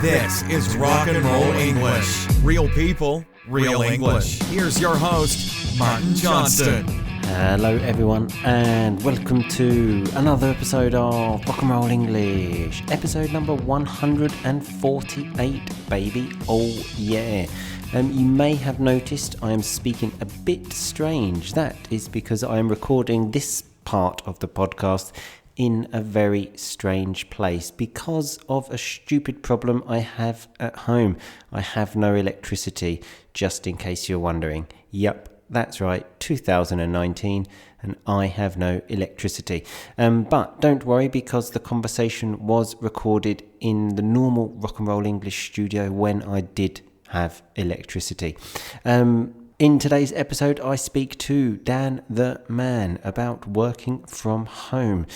This is Rock and Roll English. Real people, real English. Here's your host, Martin Johnston. Hello everyone and welcome to another episode of Rock and Roll English. Episode number 148, baby. Oh yeah. You may have noticed I am speaking a bit strange. That is because I am recording this part of the podcast in a very strange place because of a stupid problem I have at home. I have no electricity, just in case you're wondering. Yep, that's right, 2019, and I have no electricity. But don't worry, because the conversation was recorded in the normal Rock and Roll English studio when I did have electricity. In today's episode, I speak to Dan the Man about working from home.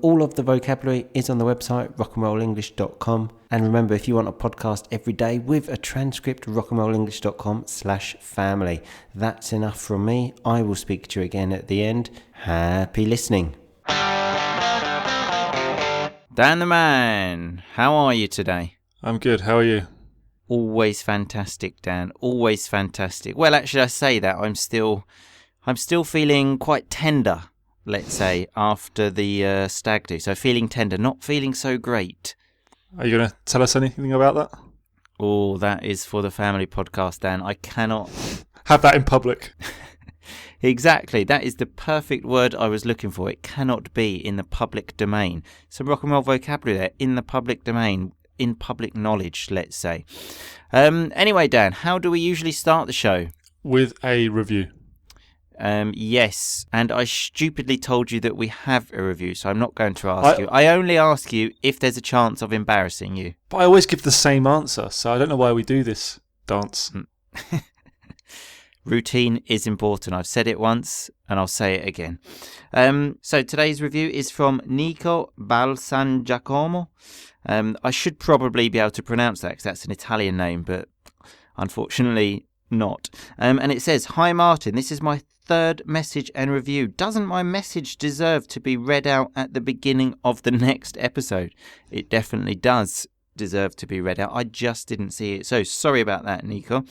All of the vocabulary is on the website rockandrollenglish.com. And remember, if you want a podcast every day with a transcript, rockandrollenglish.com/family. That's enough from me. I will speak to you again at the end. Happy listening. Dan the Man, how are you today? I'm good. How are you? Always fantastic, Dan. Always fantastic. Well, actually, I say that I'm still feeling quite tender, let's say, after the stag do. So feeling tender, not feeling so great. Are you going to tell us anything about that? Oh, that is for the family podcast, Dan. I cannot have that in public. Exactly. That is the perfect word I was looking for. It cannot be in the public domain. Some rock and roll vocabulary there, in the public domain. In public knowledge, let's say. Anyway, Dan, how do we usually start the show? With a review. Yes, and I stupidly told you that we have a review, so I'm not going to ask you. I only ask you if there's a chance of embarrassing you. But I always give the same answer, so I don't know why we do this dance. Routine is important. I've said it once, and I'll say it again. So today's review is from Nico Balsangiacomo. I should probably be able to pronounce that because that's an Italian name, but unfortunately not. And it says, "Hi Martin, this is my third message and review. Doesn't my message deserve to be read out at the beginning of the next episode?" It definitely does deserve to be read out. I just didn't see it. So sorry about that, Nico.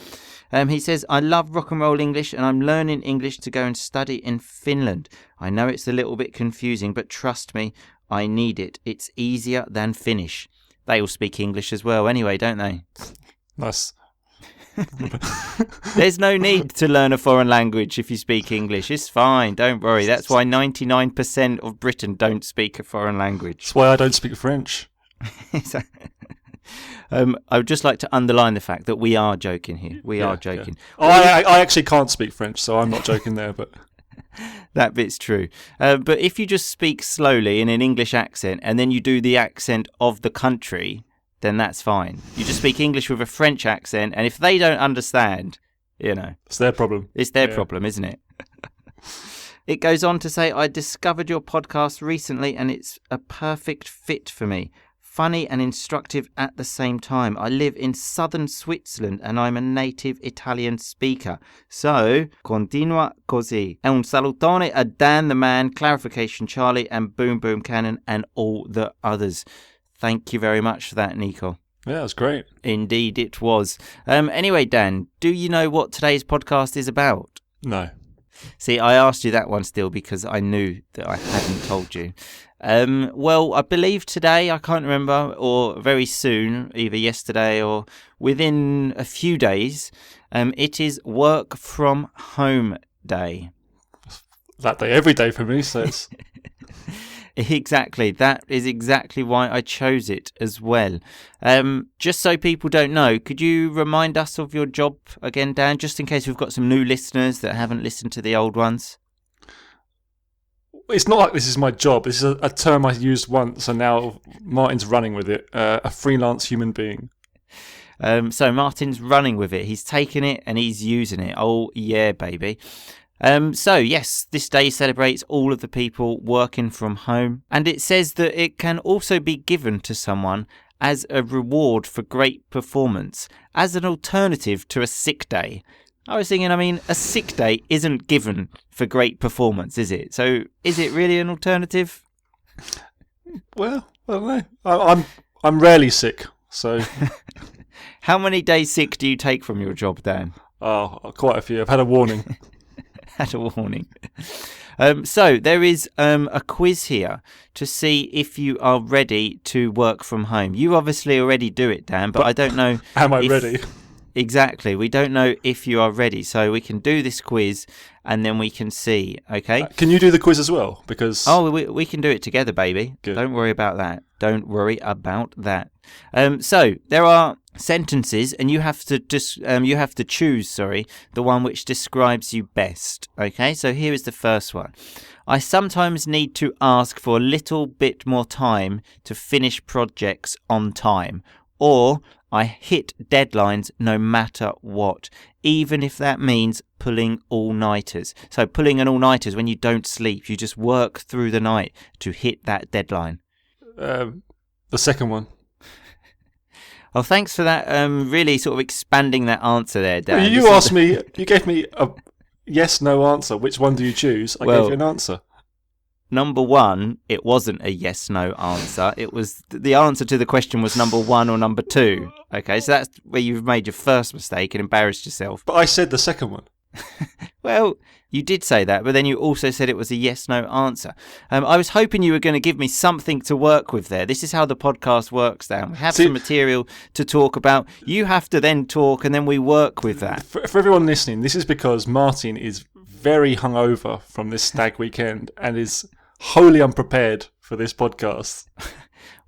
He says, "I love rock and roll English and I'm learning English to go and study in Finland. I know it's a little bit confusing, but trust me, I need it. It's easier than Finnish." They all speak English as well anyway, don't they? Nice. There's no need to learn a foreign language if you speak English. It's fine, don't worry. That's why 99% of Britain don't speak a foreign language. That's why I don't speak French. I would just like to underline the fact that we are joking here. We are joking. Yeah. I actually can't speak French, so I'm not joking there, but... That bit's true. But if you just speak slowly in an English accent and then you do the accent of the country, then that's fine. You just speak English with a French accent, and if they don't understand, you know... It's their problem. It's their problem, isn't it? It goes on to say, "I discovered your podcast recently and it's a perfect fit for me. Funny and instructive at the same time. I live in southern Switzerland and I'm a native Italian speaker. So, continua così. E un salutone a Dan the Man, Clarification Charlie, and Boom Boom Cannon, and all the others." Thank you very much for that, Nico. Yeah, that was great. Indeed it was. Anyway, Dan, do you know what today's podcast is about? No. See, I asked you that one still because I knew that I hadn't told you. Well, I believe today, I can't remember, or very soon, either yesterday or within a few days, it is work from home day. That day, every day for me, so it's... Exactly. That is exactly why I chose it as well. Just so people don't know, could you remind us of your job again, Dan, just in case we've got some new listeners that haven't listened to the old ones? It's not like this is my job. This is a term I used once, and now Martin's running with it. A freelance human being. So Martin's running with it. He's taken it and he's using it. Oh, yeah, baby. So, yes, this day celebrates all of the people working from home. And it says that it can also be given to someone as a reward for great performance, as an alternative to a sick day. I was thinking, a sick day isn't given for great performance, is it? So, is it really an alternative? Well, I don't know. I'm rarely sick, So, How many days sick do you take from your job, Dan? quite a few. I've had a warning. Had a warning. So there is a quiz here to see if you are ready to work from home. You obviously already do it, Dan, but I don't know. Am I ready? Exactly. We don't know if you are ready. So we can do this quiz and then we can see, okay? Can you do the quiz as well? Because we can do it together, baby. Good. Don't worry about that. Don't worry about that. So there are sentences, and you have to choose the one which describes you best. Okay, so here is the first one. I sometimes need to ask for a little bit more time to finish projects on time, or I hit deadlines no matter what, even if that means pulling all-nighters. So pulling an all-nighters when you don't sleep, you just work through the night to hit that deadline. the second one. Oh, thanks for that. Really sort of expanding that answer there, Dan. You gave me a yes/no answer. Which one do you choose? I gave you an answer. Number one, it wasn't a yes/no answer. It was the answer to the question was number one or number two. Okay, so that's where you've made your first mistake and embarrassed yourself. But I said the second one. Well, you did say that, but then you also said it was a yes/no answer. I was hoping you were going to give me something to work with there. This is how the podcast works, Dan. We have some material to talk about. You have to then talk, and then we work with that. For everyone listening, this is because Martin is very hungover from this stag weekend and is wholly unprepared for this podcast.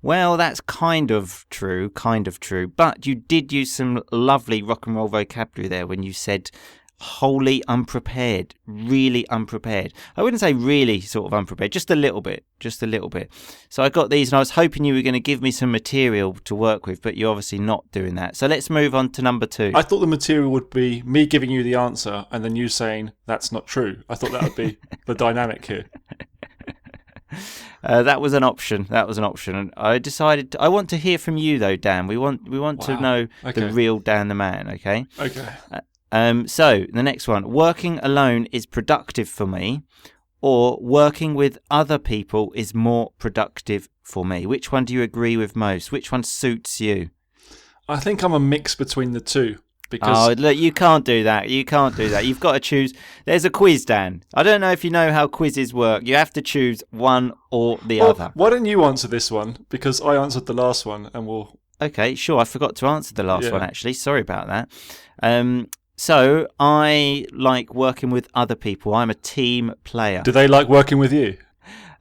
Well, that's kind of true. But you did use some lovely rock and roll vocabulary there when you said wholly unprepared, really unprepared. I wouldn't say really sort of unprepared, just a little bit. So I got these and I was hoping you were going to give me some material to work with, but you're obviously not doing that. So let's move on to number two. I thought the material would be me giving you the answer and then you saying that's not true. I thought that would be the dynamic here. That was an option. And I decided I want to hear from you though, Dan. We want to know the real Dan the man, okay? Okay. So the next one, working alone is productive for me, or working with other people is more productive for me. Which one do you agree with most? Which one suits you? I think I'm a mix between the two. Because look, you can't do that. You've got to choose. There's a quiz, Dan. I don't know if you know how quizzes work. You have to choose one or the other. Why don't you answer this one? Because I answered the last one and we'll... Okay, sure. I forgot to answer the last one, actually. Sorry about that. So I like working with other people. I'm a team player. Do they like working with you?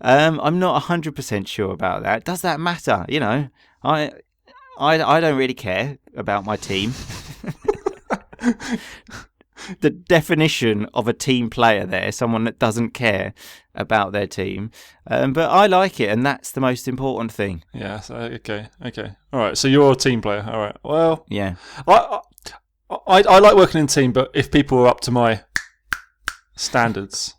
I'm not 100% sure about that. Does that matter? You know, I don't really care about my team. The definition of a team player there, someone that doesn't care about their team. But I like it, and that's the most important thing. Yeah, so, okay. All right, so you're a team player. All right, well... Yeah. I like working in a team, but if people are up to my standards...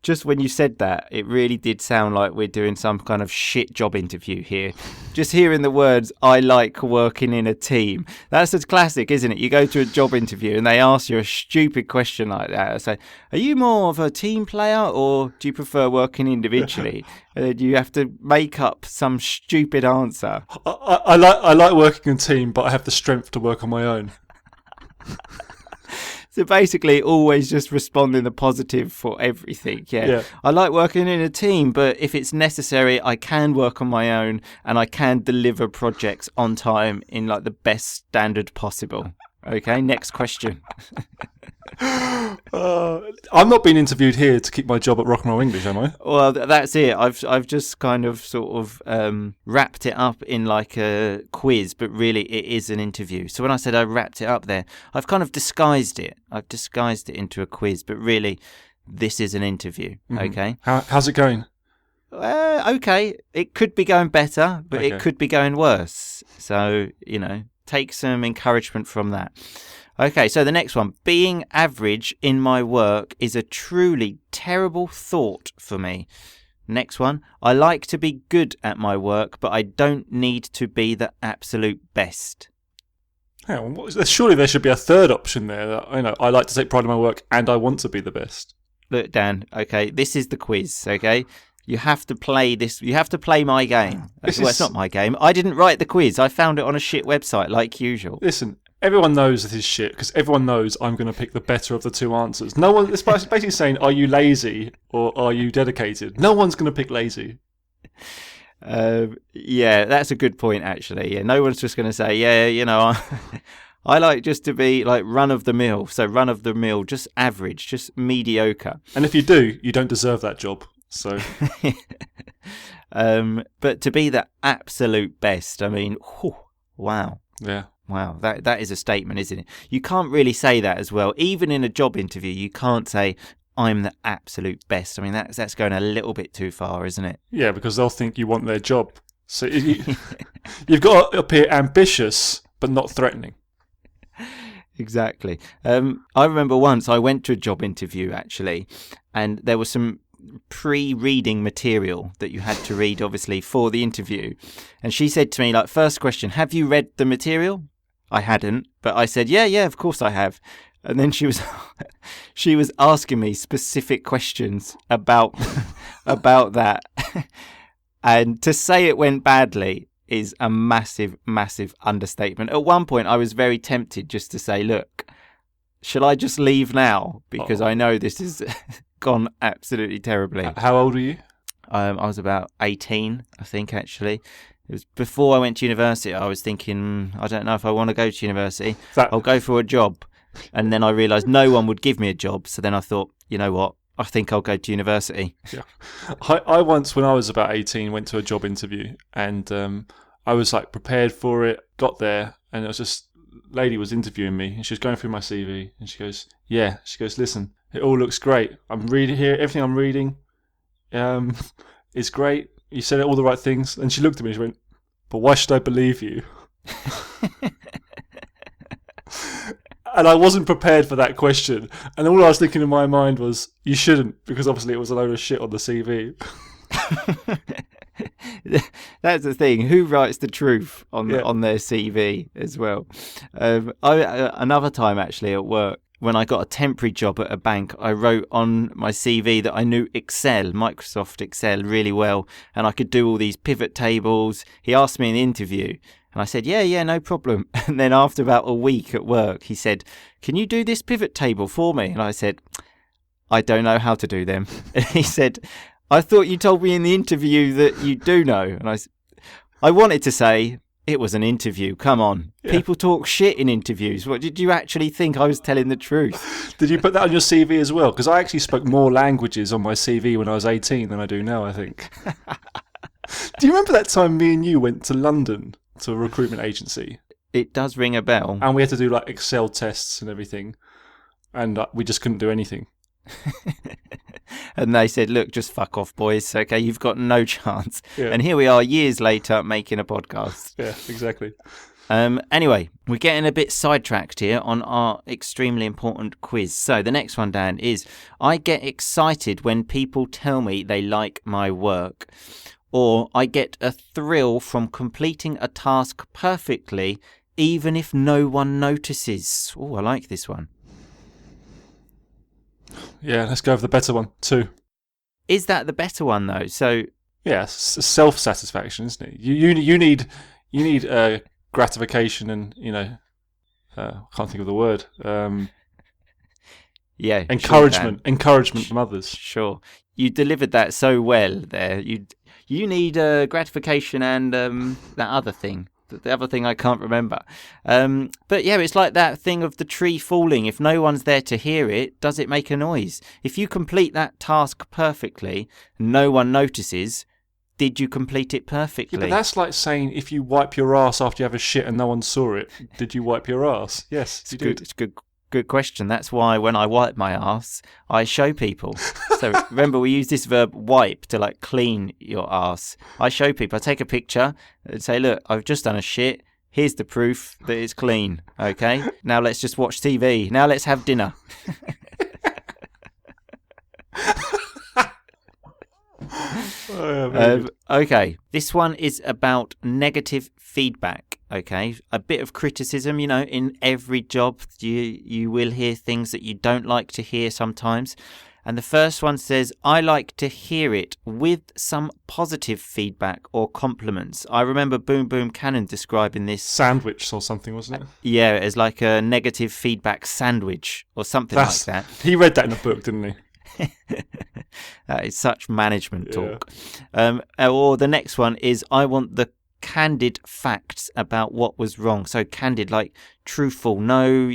Just when you said that, it really did sound like we're doing some kind of shit job interview here. Just hearing the words, I like working in a team. That's a classic, isn't it? You go to a job interview and they ask you a stupid question like that. I say, are you more of a team player or do you prefer working individually? You have to make up some stupid answer. I like working in a team, but I have the strength to work on my own. So basically, always just respond in the positive for everything. Yeah. I like working in a team, but if it's necessary, I can work on my own and I can deliver projects on time in like the best standard possible. Okay, next question. I'm not being interviewed here to keep my job at Rock and Roll English, am I? Well, that's it. I've just kind of sort of wrapped it up in like a quiz, but really it is an interview. So when I said I wrapped it up there, I've kind of disguised it. I've disguised it into a quiz, but really this is an interview. Mm-hmm. Okay. How's it going? Okay. It could be going better, but it could be going worse. So, you know, take some encouragement from that. Okay, so the next one. Being average in my work is a truly terrible thought for me. Next one. I like to be good at my work, but I don't need to be the absolute best. Surely there should be a third option there. That, I like to take pride in my work and I want to be the best. Look, Dan, okay, this is the quiz, okay? You have to play this. You have to play my game. It's not my game. I didn't write the quiz. I found it on a shit website, like usual. Listen, everyone knows this is shit because everyone knows I'm going to pick the better of the two answers. No one. It's basically saying, are you lazy or are you dedicated? No one's going to pick lazy. Yeah, that's a good point, actually. Yeah, no one's just going to say, yeah, you know, I like just to be like run of the mill. So run of the mill, just average, just mediocre. And if you do, you don't deserve that job. So, but to be the absolute best, I mean, whew, wow. Yeah. Wow, that is a statement, isn't it? You can't really say that as well. Even in a job interview, you can't say, I'm the absolute best. I mean, that's going a little bit too far, isn't it? Yeah, because they'll think you want their job. So you've got to appear ambitious, but not threatening. Exactly. I remember once I went to a job interview, actually, and there was some pre-reading material that you had to read, obviously, for the interview. And she said to me, like, first question, have you read the material? I hadn't, but I said, yeah, of course I have. And then she was asking me specific questions about that. And to say it went badly is a massive, massive understatement. At one point, I was very tempted just to say, look, shall I just leave now? Because I know this has gone absolutely terribly. How old are you? I was about 18, I think, actually. It was before I went to university. I was thinking, I don't know if I want to go to university. I'll go for a job. And then I realised no one would give me a job. So then I thought, you know what? I think I'll go to university. Yeah. I once, when I was about 18, went to a job interview and I was like prepared for it, got there, and it was just, lady was interviewing me and she was going through my CV and she goes, listen, it all looks great. I'm reading here, everything I'm reading is great. You said all the right things. And she looked at me and she went, but why should I believe you? And I wasn't prepared for that question. And all I was thinking in my mind was, you shouldn't, because obviously it was a load of shit on the CV. That's the thing. Who writes the truth on their CV as well? Another time, actually, at work, when I got a temporary job at a bank, I wrote on my CV that I knew Excel, Microsoft Excel, really well, and I could do all these pivot tables. He asked me in the interview, and I said, yeah, no problem. And then after about a week at work, he said, can you do this pivot table for me? And I said, I don't know how to do them. And he said, I thought you told me in the interview that you do know. And I wanted to say, it was an interview. Come on. Yeah. People talk shit in interviews. What, did you actually think I was telling the truth? Did you put that on your CV as well? Because I actually spoke more languages on my CV when I was 18 than I do now, I think. Do you remember that time me and you went to London to a recruitment agency? It does ring a bell. And we had to do like Excel tests and everything. And we just couldn't do anything. And they said, look, just fuck off, boys. Okay, you've got no chance. Yeah. And here we are years later making a podcast. Yeah, exactly. Anyway, we're getting a bit sidetracked here on our extremely important quiz. So the next one, Dan, is I get excited when people tell me they like my work. Or I get a thrill from completing a task perfectly, even if no one notices. Oh, I like this one. Yeah, let's go with the better one, 2. Is that the better one, though? So yeah, it's self-satisfaction, isn't it? You need gratification and, I can't think of the word. Yeah, encouragement from others. Sure, you delivered that so well there. You need gratification and that other thing. The other thing I can't remember. But yeah, it's like that thing of the tree falling. If no one's there to hear it, does it make a noise? If you complete that task perfectly, no one notices, did you complete it perfectly? Yeah, but that's like saying if you wipe your ass after you have a shit and no one saw it, did you wipe your ass? Yes, you did. It's good question. That's why when I wipe my ass, I show people. So remember, we use this verb wipe to like clean your ass. I show people. I take a picture and say, look, I've just done a shit. Here's the proof that it's clean. Okay, now let's just watch TV. Now let's have dinner. Okay, this one is about negative feedback. Okay, a bit of criticism. In every job you will hear things that you don't like to hear sometimes, And the first one says, I like to hear it with some positive feedback or compliments. I remember Boom Boom Cannon describing this. Sandwich or something, wasn't it? Yeah, as like a negative feedback sandwich or something like that. He read that in a book, didn't he? That is such management talk. Or the next one is, I want the candid facts about what was wrong. So candid, like truthful, no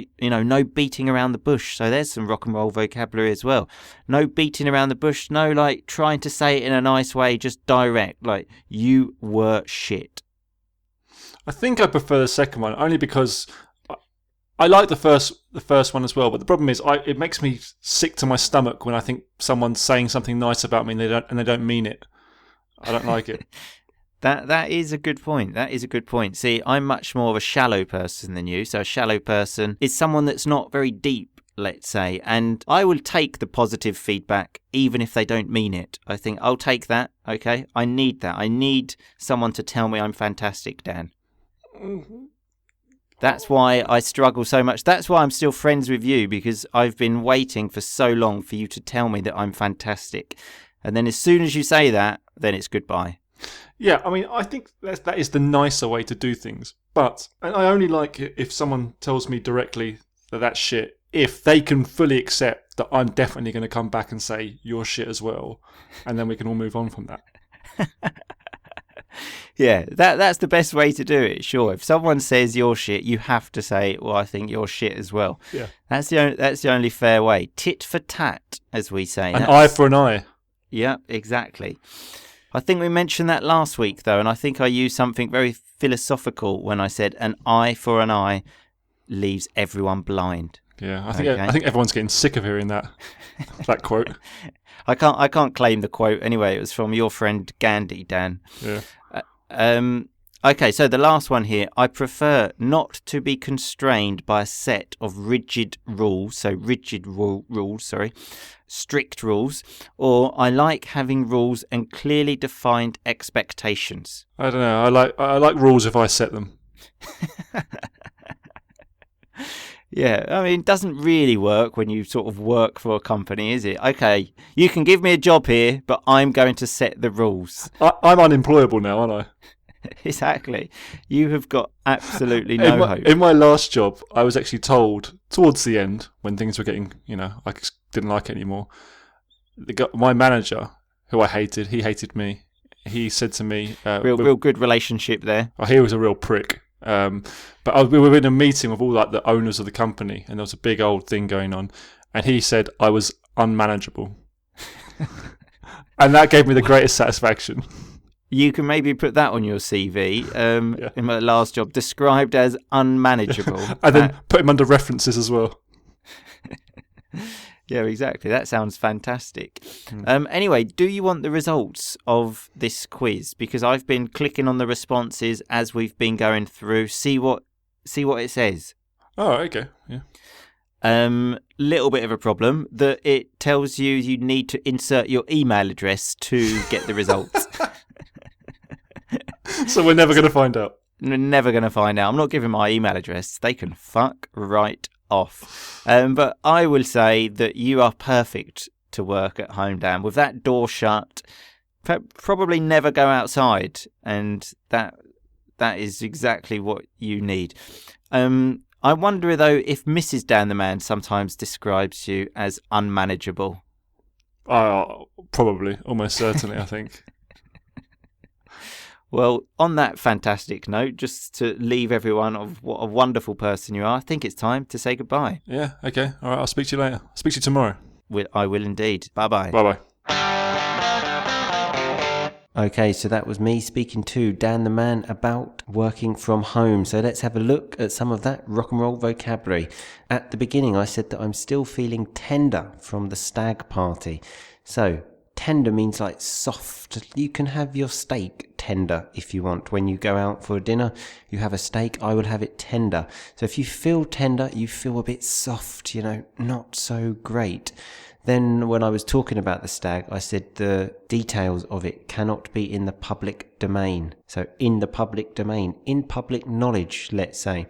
beating around the bush. So there's some rock and roll vocabulary as well. No beating around the bush, no like trying to say it in a nice way, just direct, like you were shit. I think I prefer the second one only because I like the first one as well, but the problem is it makes me sick to my stomach when I think someone's saying something nice about me and they don't mean it. I don't like it. That is a good point. That is a good point. See, I'm much more of a shallow person than you. So a shallow person is someone that's not very deep, let's say. And I will take the positive feedback even if they don't mean it. I think I'll take that, okay? I need that. I need someone to tell me I'm fantastic, Dan. Mm-hmm. That's why I struggle so much. That's why I'm still friends with you, because I've been waiting for so long for you to tell me that I'm fantastic. And then as soon as you say that, then it's goodbye. Yeah, I mean, I think that is the nicer way to do things. But I only like it if someone tells me directly that that's shit, if they can fully accept that I'm definitely going to come back and say, you're shit as well. And then we can all move on from that. Yeah, that's the best way to do it, sure. If someone says you're shit, you have to say, well, I think you're shit as well. Yeah. That's the only fair way. Tit for tat, as we say. An eye for an eye. Yeah, exactly. I think we mentioned that last week, though, and I think I used something very philosophical when I said an eye for an eye leaves everyone blind. Yeah, I think everyone's getting sick of hearing that quote. I can't claim the quote anyway. It was from your friend Gandhi, Dan. Yeah. Okay, so the last one here. I prefer not to be constrained by a set of rigid rules. So strict rules. Or I like having rules and clearly defined expectations. I don't know. I like rules if I set them. Yeah, I mean, it doesn't really work when you sort of work for a company, is it? Okay, you can give me a job here, but I'm going to set the rules. I'm unemployable now, aren't I? Exactly. You have got absolutely no hope. In my last job, I was actually told towards the end, when things were getting, I just didn't like it anymore. My manager, who I hated, he hated me. He said to me... real good relationship there. Oh, he was a real prick. But we were in a meeting with all like the owners of the company, and there was a big old thing going on, and he said I was unmanageable. And that gave me the greatest satisfaction. You can maybe put that on your CV. In my last job, described as unmanageable. And then put him under references as well. Yeah, exactly. That sounds fantastic. Anyway, do you want the results of this quiz? Because I've been clicking on the responses as we've been going through. See what it says. Oh, okay. Yeah. Little bit of a problem that it tells you need to insert your email address to get the results. So we're never going to find out. We're never going to find out. I'm not giving my email address. They can fuck right off. But I will say that you are perfect to work at home, Dan. With that door shut, probably never go outside, and that is exactly what you need. I wonder though if Mrs. Dan the Man sometimes describes you as unmanageable. Probably, almost certainly, I think. Well, on that fantastic note, just to leave everyone of what a wonderful person you are, I think it's time to say goodbye. Yeah, okay. All right, I'll speak to you later. I'll speak to you tomorrow. I will indeed. Bye-bye. Bye-bye. Okay, so that was me speaking to Dan the Man about working from home. So let's have a look at some of that rock and roll vocabulary. At the beginning, I said that I'm still feeling tender from the stag party. So tender means like soft. You can have your steak tender if you want. When you go out for dinner, you have a steak. I will have it tender. So if you feel tender, you feel a bit soft, not so great. Then when I was talking about the stag, I said the details of it cannot be in the public domain. So in the public domain, in public knowledge, let's say.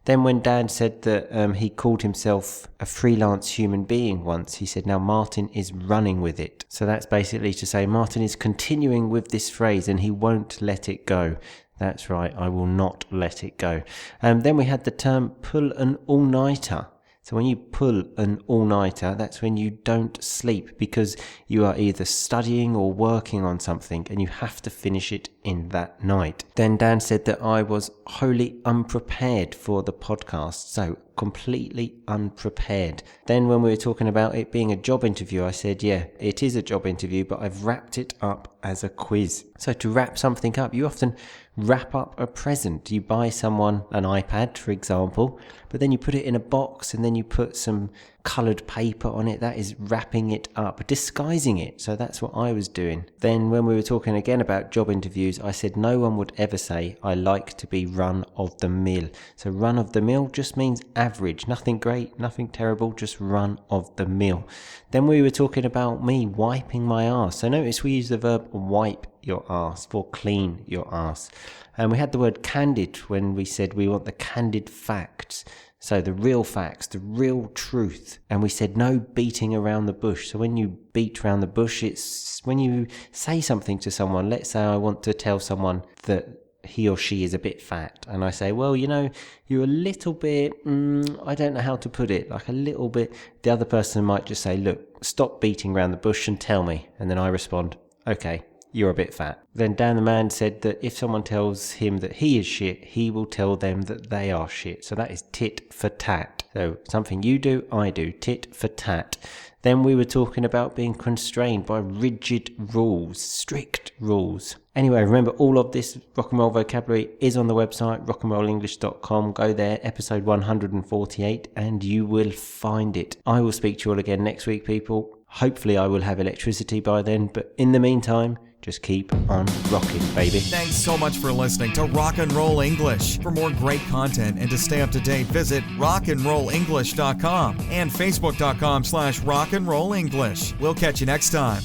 Then when Dan said that he called himself a freelance human being once, he said, now Martin is running with it. So that's basically to say Martin is continuing with this phrase and he won't let it go. That's right, I will not let it go. Then we had the term pull an all-nighter. So when you pull an all-nighter, that's when you don't sleep because you are either studying or working on something and you have to finish it in that night. Then Dan said that I was wholly unprepared for the podcast. So completely unprepared. Then when we were talking about it being a job interview, I said, yeah, it is a job interview, but I've wrapped it up as a quiz. So to wrap something up, you often wrap up a present. You buy someone an iPad, for example, but then you put it in a box and then you put some coloured paper on it. That is wrapping it up, disguising it. So that's what I was doing. Then when we were talking again about job interviews, I said no one would ever say I like to be run of the mill. So run of the mill just means average, nothing great, nothing terrible, just run of the mill. Then we were talking about me wiping my arse. So notice we use the verb wipe your arse for clean your arse. And we had the word candid when we said we want the candid facts. So the real facts, the real truth. And we said no beating around the bush. So when you beat around the bush, it's when you say something to someone. Let's say I want to tell someone that he or she is a bit fat. And I say, well, you know, you're a little bit, I don't know how to put it, like a little bit. The other person might just say, look, stop beating around the bush and tell me. And then I respond, okay, you're a bit fat. Then Dan the man said that if someone tells him that he is shit, he will tell them that they are shit. So that is tit for tat. So something you do, I do, tit for tat. Then we were talking about being constrained by rigid rules, strict rules. Anyway, remember all of this rock and roll vocabulary is on the website, rockandrollenglish.com. Go there, episode 148, and you will find it. I will speak to you all again next week, people. Hopefully I will have electricity by then, but in the meantime, just keep on rocking, baby. Thanks so much for listening to Rock and Roll English. For more great content and to stay up to date, visit rockandrollenglish.com and facebook.com/rockandrollenglish. We'll catch you next time.